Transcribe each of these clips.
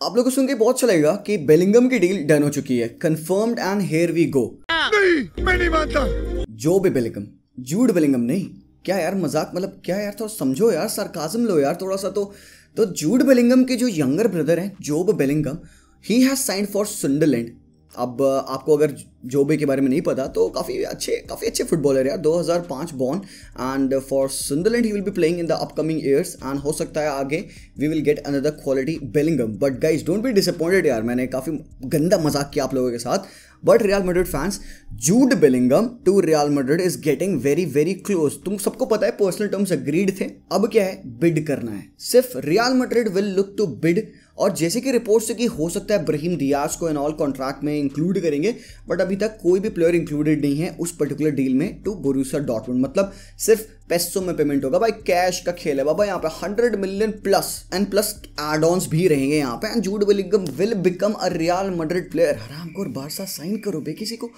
आप लोगों को सुन के बहुत अच्छा लगेगा कि बेलिंगम की डील डन हो चुकी है, confirmed and here we go. नहीं, मैं नहीं मानता। जो भी बेलिंगम, जूड बेलिंगम नहीं, क्या यार मजाक, मतलब क्या यार, थोड़ा समझो यार, सरकाज़म लो यार थोड़ा सा। तो जूड बेलिंगम के जो यंगर ब्रदर हैं Jobe Bellingham, he has signed for Sunderland. अब आपको अगर जोबे के बारे में नहीं पता तो काफ़ी अच्छे फुटबॉलर यार, 2005 born and for Sunderland he will be playing in the upcoming years and हो सकता है आगे we will get another quality Bellingham. But guys don't be disappointed यार, मैंने काफ़ी गंदा मजाक किया आप लोगों के साथ। But Real Madrid fans, Jude Bellingham to Real Madrid is getting very very close. तुम सबको पता है पर्सनल टर्म्स अग्रीड थे, अब क्या है, बिड करना है। सिर्फ Real Madrid will look to bid, और जैसे कि रिपोर्ट से कि हो सकता है ब्राहीम डियाज को इन ऑल कॉन्ट्रैक्ट में इंक्लूड करेंगे, बट अभी तक कोई भी प्लेयर इंक्लूडेड नहीं है उस पर्टिकुलर डील में टू बोरुसिया डॉर्टमुंड। मतलब सिर्फ पैसों में पेमेंट होगा भाई, कैश का खेल है बाबा यहाँ पे। 100 मिलियन प्लस एड ऑन्स भी रहेंगे यहाँ पे, and Jude Bellingham will become a Real Madrid player. हरामखोर बारसा साइन करो बे किसी को।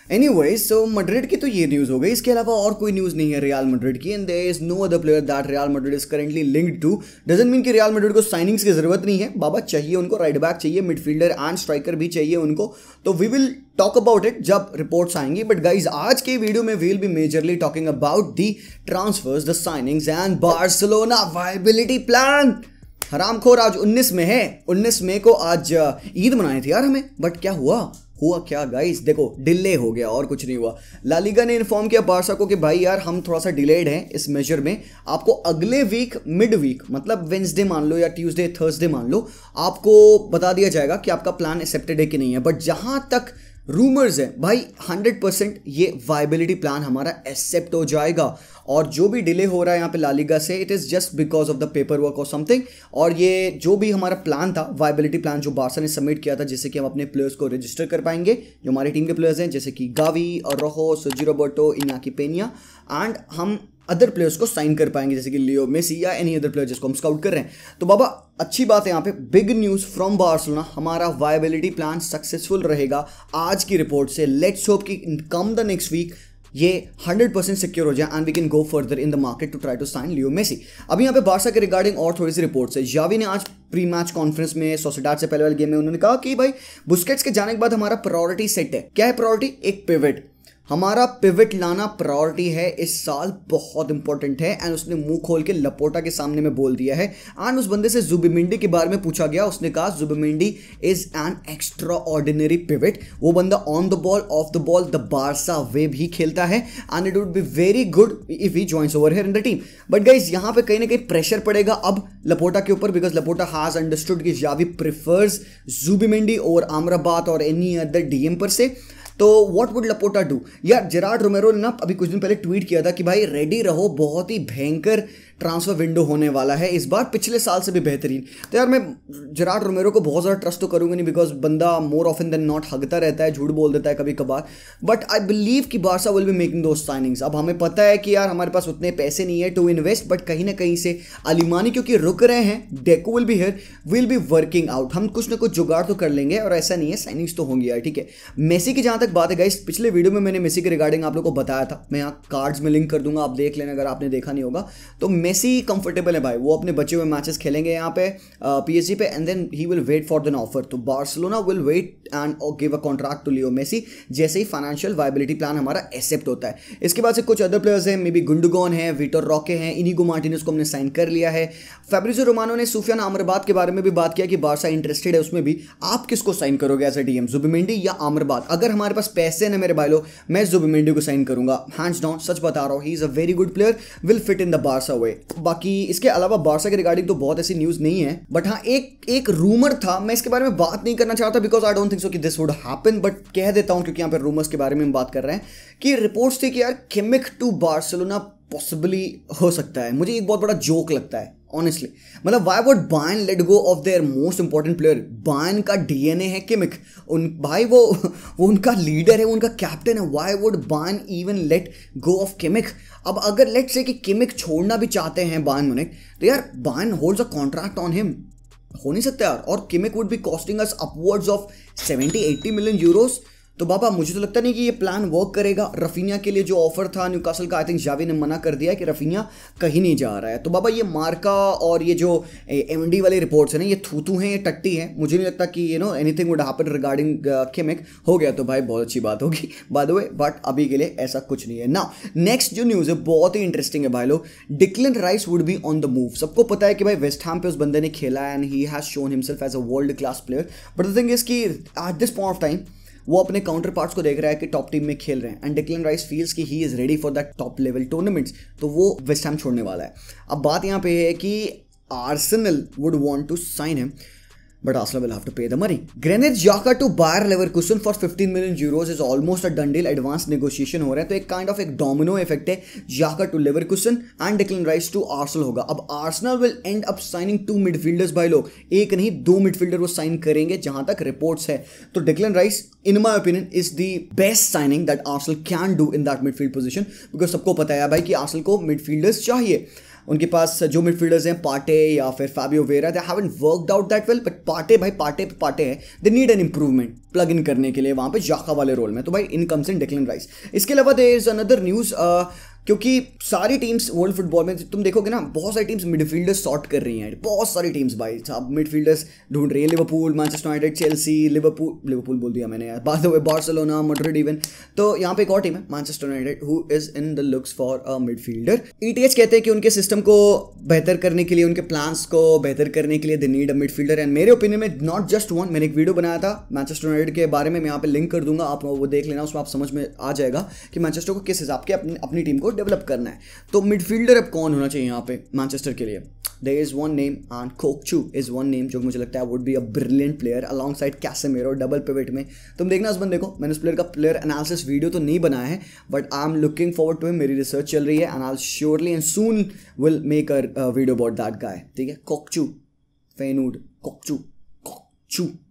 एनीवेज, सो मैड्रिड की तो ये न्यूज़ हो गई, इसके अलावा और कोई न्यूज़ नहीं है रियल मैड्रिड की, and there is no other player that Real Madrid is currently linked to. Doesn't mean कि रियल मैड्रिड को साइनिंग्स की जरूरत नहीं है बाबा, चाहिए उनको राइट बैक चाहिए, मिडफील्डर एंड स्ट्राइकर भी चाहिए उनको, तो we will talk about it जब रिपोर्ट्स आएंगी। बट गाइज आज के वीडियो में we will be majorly talking about the transfers, the signings and Barcelona viability plan. हरामखोर आज 19 में है, 19 मई को आज ईद मनाई थी यार हमें, बट क्या हुआ क्या गाइस, देखो डिले हो गया और कुछ नहीं हुआ। ला लीगा ने इन्फॉर्म किया बारसा को कि भाई यार हम थोड़ा सा डिलेड हैं इस मेजर में, आपको अगले वीक मिड वीक मतलब वेंसडे मान लो या ट्यूसडे थर्सडे मान लो, आपको बता दिया जाएगा कि आपका प्लान एक्सेप्टेड है कि नहीं है। बट जहां तक रूमर्स है भाई 100% ये वायबिलिटी प्लान हमारा एक्सेप्ट हो जाएगा, और जो भी डिले हो रहा है यहाँ पे ला लीगा से, it is just because of the paper work और समथिंग। और ये जो भी हमारा प्लान था, वायबिलिटी प्लान जो बारसा ने सबमिट किया था, जिससे कि हम अपने प्लेयर्स को रजिस्टर कर पाएंगे, जो हमारी टीम के प्लेयर्स हैं जैसे कि गावी और रोहो, सर्जी रोबर्टो, इनाकी पेनिया, एंड हम अदर प्लेयर्स को साइन कर पाएंगे जैसे कि लियो मेसी या एनी अदर प्लेयर जिसको हम स्काउट कर रहे हैं। तो बाबा अच्छी बात है यहाँ पे, बिग न्यूज़ फ्रॉम बार्सिलोना, हमारा वायबिलिटी प्लान सक्सेसफुल रहेगा आज की रिपोर्ट से। लेट्स होप कि कम द नेक्स्ट वीक ये 100% सिक्योर हो जाए and we can go further in the market to try to sign Leo Messi. अभी यहाँ पे बारसा के रिगार्डिंग और थोड़ी सी रिपोर्ट्स है। जावी ने आज प्री मैच कॉन्फ्रेंस में सोसिएडाड से पहले वाले गेम में उन्होंने कहा कि भाई बुस्केट्स के जाने के बाद हमारा प्रायोरिटी सेट है। क्या है प्रायोरिटी? एक पिवट, हमारा पिवट लाना प्रायोरिटी है इस साल, बहुत इंपॉर्टेंट है। एंड उसने मुंह खोल के लपोटा के सामने में बोल दिया है। एंड उस बंदे से जुबिमेंडी के बारे में पूछा गया, उसने कहा Zubimendi is an extraordinary pivot. वो बंदा on the ball, off the ball, the Barca way भी खेलता है, and it would be very good if he joins over here in the team. But guys यहाँ पे कहीं ना कहीं प्रेशर पड़ेगा अब लपोटा के ऊपर, बिकॉज लपोटा हैज अंडरस्टूड कि जावी प्रिफर्स जुबिमेंडी ओवर आम्राबात और एनी अदर डीएम पर से। तो व्हाट वुड लपोटा डू? यार जेरार्ड रोमेरो ने ना अभी कुछ दिन पहले ट्वीट किया था कि भाई रेडी रहो, बहुत ही भयंकर ट्रांसफर विंडो होने वाला है इस बार, पिछले साल से भी बेहतरीन। तो यार मैं जेरार्ड रोमेरो को बहुत ज़्यादा ट्रस्ट तो करूँगा नहीं, बिकॉज बंदा मोर ऑफन देन नॉट हगता रहता है, झूठ बोल देता है कभी कभार। बट आई बिलीव कि Barca will be making those signings. अब हमें पता है कि यार हमारे पास उतने पैसे नहीं है टू इन्वेस्ट, बट कहीं ना कहीं से अलिमानी क्योंकि रुक रहे हैं, deco will be here, will be working out. हम कुछ ना कुछ जुगाड़ तो कर लेंगे, और ऐसा नहीं है, साइनिंग्स तो होंगी यार, ठीक है। मेसी की जहाँ तक बात है गाइस, पिछले वीडियो में मैंने मेसी के रिगार्डिंग आप लोगों को बताया था, मैं यहाँ कार्ड्स में लिंक कर दूंगा, आप देख लेना अगर आपने देखा नहीं होगा। तो मेसी कंफर्टेबल है भाई, वो अपने बचे हुए मैचेस खेलेंगे यहाँ पे पीएसजी पे, and then he will wait for an offer. तो Barcelona will wait and give a contract to Leo Messi जैसे ही फाइनेंशियल वायबिलिटी प्लान हमारा एक्सेप्ट होता है। इसके बाद से कुछ अदर प्लेयर्स हैं, मे बी गुंडोगन है, विक्टर रॉके हैं, इनिगो मार्टिनेज को हमने साइन कर लिया है। फैब्रिजियो रोमानो ने सुफियान अमरबात के बारे में भी बात किया कि बारसा इंटरेस्टेड है उसमें भी। आप किसको साइन करोगे एज अ डीएम, जुबिमेंडी या अमरबात? अगर हमारे पास पैसे ना मेरे भाई लोग, मैं जुबिमेंडी को साइन करूंगा हैंड्स डाउन, सच बता रहा हूँ। He is a very good player, will fit in the Barca way. बाकी इसके अलावा बारसा के रिगार्डिंग तो बहुत ऐसी न्यूज़ नहीं है, बट हाँ एक रूमर था, मैं इसके बारे में बात नहीं करना चाहता because I don't think so कि दिस वुड हैपन, बट कह देता हूँ क्योंकि यहाँ पे रूमर्स के बारे में हम बात कर रहे हैं कि रिपोर्ट्स थी कि यार किमिक टू बार्सिलोना पॉसिबली हो सकता है। मुझे एक बहुत बड़ा जोक लगता है ऑनेस्टली, मतलब why would Bayern let go of their most important player? Bayern का डीएनए है किमिक, उन भाई वो उनका लीडर है, उनका कैप्टन है। Why would Bayern even let go of Kimmich? अब अगर लेट से कि किमिक छोड़ना भी चाहते हैं बायर्न म्यूनिख, तो यार Bayern holds a contract on him, हो नहीं सकता यार। और Kimmich would be costing us upwards of 70-80 million Euros. तो बाबा मुझे तो लगता नहीं कि ये प्लान वर्क करेगा। रफीनिया के लिए जो ऑफर था न्यूकासल का, आई थिंक जावी ने मना कर दिया कि रफीनिया कहीं नहीं जा रहा है। तो बाबा ये मार्का और ये जो एमडी वाली रिपोर्ट्स है ना, ये थूथू हैं, ये टट्टी है। मुझे नहीं लगता कि anything would happen regarding Kimmich. हो गया तो भाई बहुत अच्छी बात होगी बाय द वे, बट अभी के लिए ऐसा कुछ नहीं है ना। नेक्स्ट जो न्यूज़ है बहुत ही इंटरेस्टिंग है भाई लोग। Declan Rice would be on the move. सबको पता है कि भाई वेस्ट हैम पे उस बंदे ने खेला and he has shown himself as a world class player, but the thing is कि at this point of time वो अपने काउंटर पार्ट्स को देख रहा है कि टॉप टीम में खेल रहे हैं एंड डिक्लन राइस फील्स कि he is ready for that top level tournaments, तो वो वेस्ट हैम छोड़ने वाला है। अब बात यहाँ पे है कि Arsenal would want to sign him, but Arsenal will have to pay the money. Granit Xhaka to Bayer Leverkusen for 15 million euros is almost a done deal. Advanced negotiation हो रहा है, तो एक काइंड ऑफ एक domino effect है। Xhaka to Leverkusen and Declan Rice to Arsenal होगा। अब Arsenal will end up signing 2 midfielders भाई लोग, एक नहीं 2 midfielder वो साइन करेंगे जहां तक रिपोर्ट्स है। तो Declan Rice in my opinion is the best signing that Arsenal can do in that midfield position, because सबको पता है भाई कि Arsenal को midfielders चाहिए। उनके पास जो मिडफील्डर्स हैं पार्टे या फिर Fabio Vieira, they haven't worked out that well, but Partey है, they need an improvement plug in करने के लिए वहाँ पे जाका वाले रोल में। तो भाई इन कम्स इन डिक्लन राइस। इसके अलावा देयर इज अनदर न्यूज़, क्योंकि सारी टीम्स वर्ल्ड फुटबॉल में तुम देखोगे ना, बहुत सारी टीम्स मिडफील्डर्स सॉर्ट कर रही हैं। बहुत सारी टीम्स भाई साहब मिडफील्डर्स ढूंढ रही हैं। Liverpool, Manchester United, Chelsea, Liverpool बोल दिया मैंने यार, by the way Barcelona, Madrid even. तो यहाँ पे एक और टीम है Manchester United who is in the looks for a midfielder. ETH कहते हैं कि उनके सिस्टम को बेहतर करने के लिए, उनके प्लान्स को बेहतर करने के लिए they need a midfielder. And मेरे ओपिनियन में नॉट जस्ट वन, मैंने एक वीडियो बनाया था मैनचेस्टर यूनाइटेड के बारे में, मैं यहाँ पे लिंक कर दूंगा, आप वो देख लेना, उसमें आप समझ में आ जाएगा कि मैनचेस्टर को किस हिसाब के अपनी टीम को डेवलप करना है। तो मिडफील्डर अब कौन होना चाहिए यहाँ पे मैनचेस्टर के लिए? There is one name and Kokcu is one name जो मुझे लगता है would be a brilliant player alongside Casemiro double pivot में। तुम देखना उस बंदे को, मैंने उस प्लेयर का प्लेयर एनालिसिस वीडियो तो नहीं बनाया है, but I am looking forward to him. मेरी रिसर्च चल रही है and I surely and soon will make a video about that guy. ठीक है, कोकचू फेनूड कोकचू,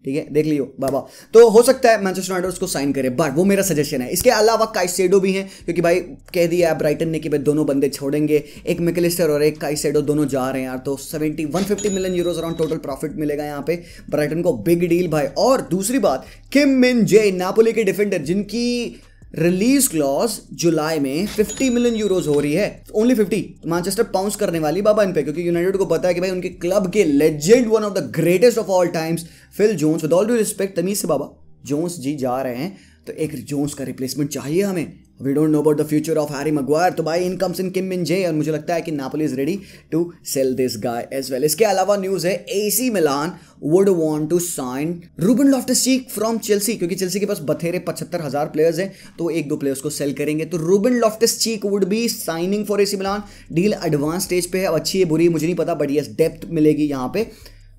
ठीक है, देख लियो बाबा। तो हो सकता है मैनचेस्टर यूनाइटेड उसको साइन करे, बट वो मेरा सजेशन है। इसके अलावा काइसेडो भी हैं, क्योंकि भाई कह दिया है ब्राइटन ने कि भाई दोनों बंदे छोड़ेंगे, एक मैकलिस्टर और एक काइसेडो दोनों जा रहे हैं यार। तो 150 million euros around total profit मिलेगा यहाँ पे ब्राइटन को, बिग डील भाई। और दूसरी बात, किम मिन जे नापोली के डिफेंडर जिनकी रिलीज क्लॉज जुलाई में 50 मिलियन यूरोज हो रही है, ओनली 50। मैनचेस्टर पाउंस करने वाली बाबा इन पे, क्योंकि यूनाइटेड को पता है कि भाई उनके क्लब के legend, one of the greatest of all times, Phil Jones, with all due respect तमीज से बाबा, जोन्स जी जा रहे हैं, तो एक जोन्स का रिप्लेसमेंट चाहिए हमें। We don't know about the future of Harry Maguire, तो भाई इन कम्स इन किम मिन जे, और मुझे लगता है कि Napoli is ready to sell this guy as well. इसके अलावा न्यूज़ है AC Milan would want to sign Ruben Loftus Cheek from Chelsea, क्योंकि चेल्सी के पास बथेरे 75,000 प्लेयर्स हैं, तो 1-2 प्लेयर्स को सेल करेंगे। तो Ruben Loftus Cheek would be signing for AC Milan. Deal advance stage पे है, अब अच्छी है बुरी मुझे नहीं पता, बट यस डेप्थ मिलेगी यहाँ पे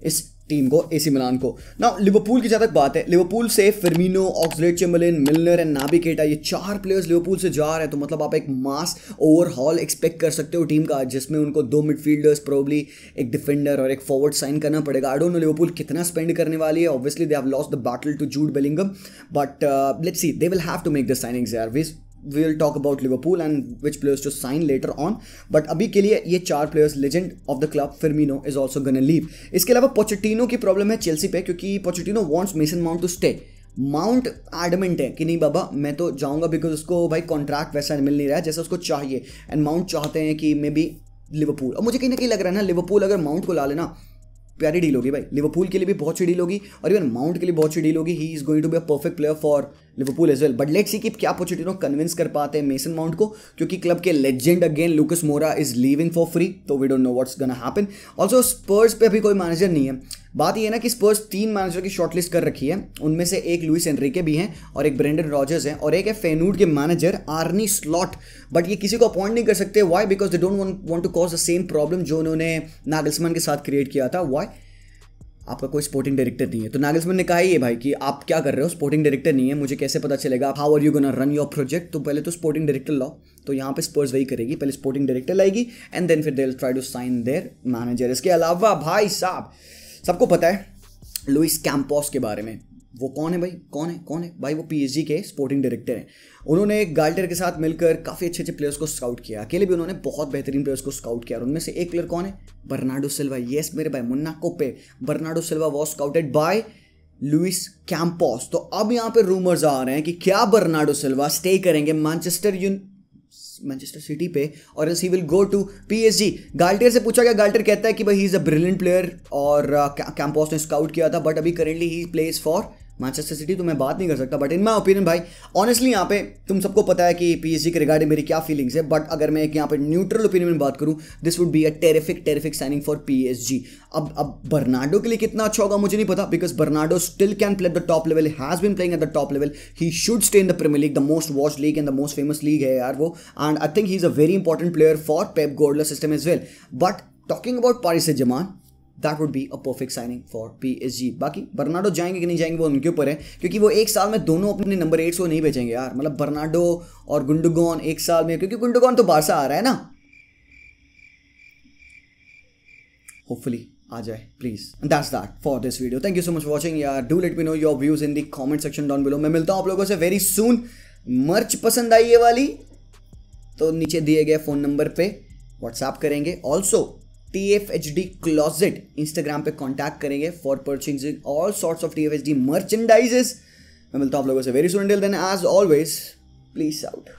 इस टीम को, एसी मिलान को। ना लिवरपूल की जहाँ तक बात है, लिवरपूल से फिर्मिनो, ऑक्सलेड-चैम्बरलेन, मिलनर एंड नाबी केटा, ये 4 प्लेयर्स लिवरपूल से जा रहे हैं। तो मतलब आप एक मास ओवरहॉल एक्सपेक्ट कर सकते हो टीम का, जिसमें उनको 2 मिडफील्डर्स, प्रोबब्ली एक डिफेंडर और एक फॉरवर्ड साइन करना पड़ेगा। आई डोंट नो लिवरपूल कितना स्पेंड करने वाली है। Obviously they have lost the battle to Jude Bellingham, but let's see, they will have to make the signings यार। We will talk about Liverpool and which players to sign later on, but अभी के लिए ये 4 players legend of the club Firmino is also gonna leave। इसके अलावा Pochettino की problem है Chelsea पे, क्योंकि Pochettino wants Mason Mount to stay. Mount adamant है कि नहीं बाबा मैं तो जाऊंगा, बिकॉज उसको भाई कॉन्ट्रैक्ट वैसा मिल नहीं रहा है जैसा उसको चाहिए, एंड माउंट चाहते हैं कि मे बी लिवरपूल। और मुझे कहीं ना कहीं लग रहा है ना, लिवरपूल अगर माउंट को ला लेना प्यारी डील होगी भाई, लिवरपूल के लिए भी बहुत अच्छी डील होगी और इवन माउंट के लिए बहुत अच्छी डील होगी। He is going to be a perfect player for Liverpool as well, but let's see कि क्या पोचेटिनो कन्विंस कर पाते हैं मेसन माउंट को, क्योंकि क्लब के legend again Lucas Moura is leaving for free, तो we don't know what's gonna happen. Also Spurs पे अभी कोई मैनेजर नहीं है। बात ये है ना कि स्पर्स 3 मैनेजर की शॉर्टलिस्ट कर रखी है, उनमें से एक लुइस एनरिके भी हैं और एक ब्रेंडन रॉजर्स हैं और एक है फेनूड के मैनेजर आर्नी स्लॉट, बट ये किसी को अपॉइंट नहीं कर सकते। Why? Because they don't want to cause the same problem जो उन्होंने नागल्समैन के साथ क्रिएट किया था। व्हाई? आपका कोई स्पोर्टिंग डायरेक्टर नहीं है। तो नागल्समैन ने कहा ही है भाई कि आप क्या कर रहे हो, स्पोर्टिंग डायरेक्टर नहीं है, मुझे कैसे पता चलेगा how are you gonna run your project. तो पहले तो स्पोर्टिंग डायरेक्टर लाओ। तो यहाँ पे स्पर्स वही करेगी, पहले स्पोर्टिंग डायरेक्टर लाएगी एंड देन फिर they will try to sign their manager. इसके अलावा भाई साहब सबको पता है लुइस कैंपोस के बारे में। वो कौन है भाई? कौन है भाई? वो पीएसजी के स्पोर्टिंग डायरेक्टर हैं। उन्होंने गाल्टर के साथ मिलकर काफ़ी अच्छे प्लेयर्स को स्काउट किया, अकेले भी उन्होंने बहुत बेहतरीन प्लेयर्स को स्काउट किया। और उनमें से एक प्लेयर कौन है? Bernardo Silva. येस मेरे भाई मुन्ना कोपे, Bernardo Silva was scouted by Luis Campos. तो अब यहाँ पे रूमर्स आ रहे हैं कि क्या बर्नार्डो सिल्वा स्टे करेंगे मैनचेस्टर सिटी पे और he will go to PSG. Galtier से पूछा गया, गाल्टियर कहता है कि भाई he is a brilliant player और कैंपोस ने स्काउट किया था, बट अभी currently he plays for Manchester City, तो मैं बात नहीं कर सकता। बट इन माई ओपिनियन भाई ऑनेस्टली यहाँ पे तुम सबको पता है कि पीएसजी के रिगार्डिंग मेरी क्या फीलिंग्स है, बट अगर मैं एक यहाँ पे न्यूट्रल ओपिनियन में बात करूँ, this would be a terrific signing for PSG. अब बर्नार्डो के लिए कितना अच्छा होगा मुझे नहीं पता, because Bernardo still can play at the top level, has been playing at the top level, he should stay in the Premier League, the most watch league and the most famous league है यार वो, and I think he is a very important player for Pep Guardiola system as well. But talking about Paris Saint Germain, that would be a perfect signing for PSG. बाकी Bernardo जाएंगे कि नहीं जाएंगे वो उनके ऊपर है, क्योंकि वो एक साल में दोनों अपने नंबर 8 को नहीं बेचेंगे यार, मतलब बर्नार्डो और गुंडोगन एक साल में, क्योंकि गुंडोगन तो बारसा आ रहा है ना, होपफुली आ जाए please. That's that for this video, thank you so much for watching यार, do let me know your views in the comment section down below. मैं मिलता हूँ आप लोगों से वेरी सून। मर्च पसंद आई ये वाली तो नीचे दिए गए फोन नंबर पे व्हाट्सएप करेंगे, ऑल्सो TFHD Closet इंस्टाग्राम पे कांटेक्ट करेंगे for purchasing all sorts of TFHD merchandises. मैं मिलता हूँ आप लोगों से very soon, till then as always please out.